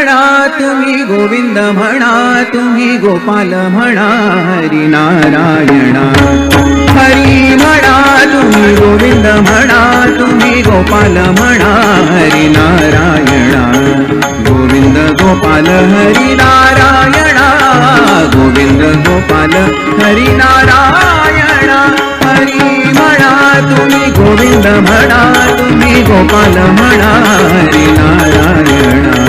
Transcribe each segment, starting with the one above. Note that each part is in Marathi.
म्हणा तुम्ही गोविंद म्हणा तुम्ही गोपाल म्हणा हरी नारायणा हरी म्हणा तुम्ही गोविंद म्हणा तुम्ही गोपाल म्हणा हरी नारायणा गोविंद गोपाल हरी नारायणा गोविंद गोपाल हरी नारायणा हरी म्हणा तुम्ही गोविंद म्हणा तुम्ही गोपाल म्हणा हरी नारायणा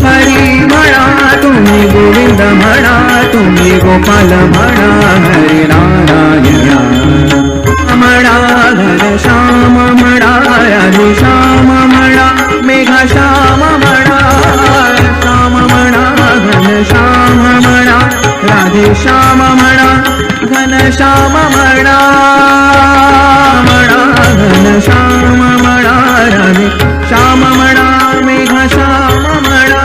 हरी म्हणा तुम्ही गोविंद म्हणा तुम्ही गोपाल म्हणा हरी नारायणा म्हणा घनश्याम म्हणा राधे श्याम म्हणा मेघा श्याम म्हणा श्याम म्हणा घनश्याम म्हणा राधे श्याम म्हणा घनश्याम म्हणा घनश्याम म्हणा राधे श्याम म्हणा मेघा श्याम म्हणा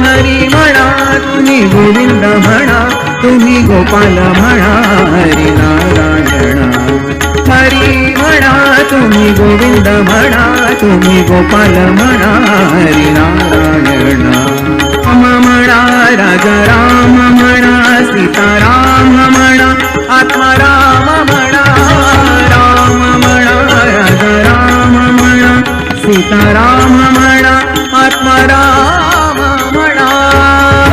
हरी म्हणा तुम्ही गोविंद म्हणा तुम्ही गोपाल म्हणा हरी नारायणा हरी म्हणा तुम्ही गोविंद म्हणा तुम्ही गोपाल म्हणा हरी नारायणा राम म्हणा राजा राम म्हणा सीताराम म्हणा आत्माराम म्हणा राम म्हणा राजा राम म्हणा सीताराम म्हणा आत्माराम म्हणा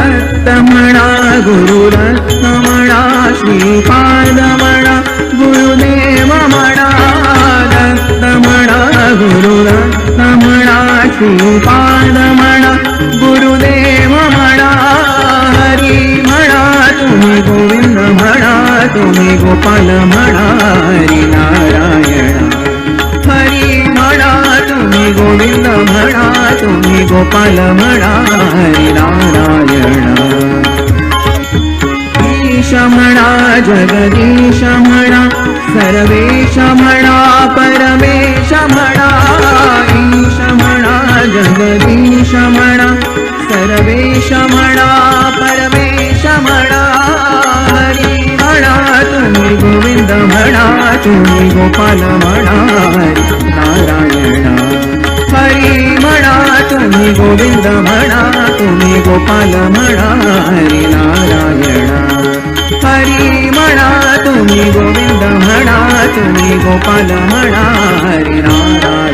रत्न म्हणा गुरुरत्न म्हणा श्रीपाद म्हणा गुरुदेव म्हणा रत्न म्हणा गुरुरत्न म्हणा श्रीपाद म्हणा गुरुदेव म्हणा हरी म्हणा तुम्ही गोविंद म्हणा तुम्ही गोपाल म्हणा हरी नारायणा हरी म्हणा तुम्ही गोविंद म्हणा तुम्ही गोपाल म्हणा हरी नारायणा ईश म्हणा जगदीश म्हणा सर्वेश म्हणा परमेश म्हणा ईश म्हणा जगदीश म्हणा सर्वेश म्हणा परमेश म्हणा हरी म्हणा तुम्ही गोविंद म्हणा तुम्ही गोपाल म्हणा हरी नारायणा हरी म्हणा तुम्ही गोविंद म्हणा तुम्ही गोपाल म्हणा हरी नारायणा हरी म्हणा तुम्ही गोविंद म्हणा तुम्ही गोपाल म्हणा हरी नारायणा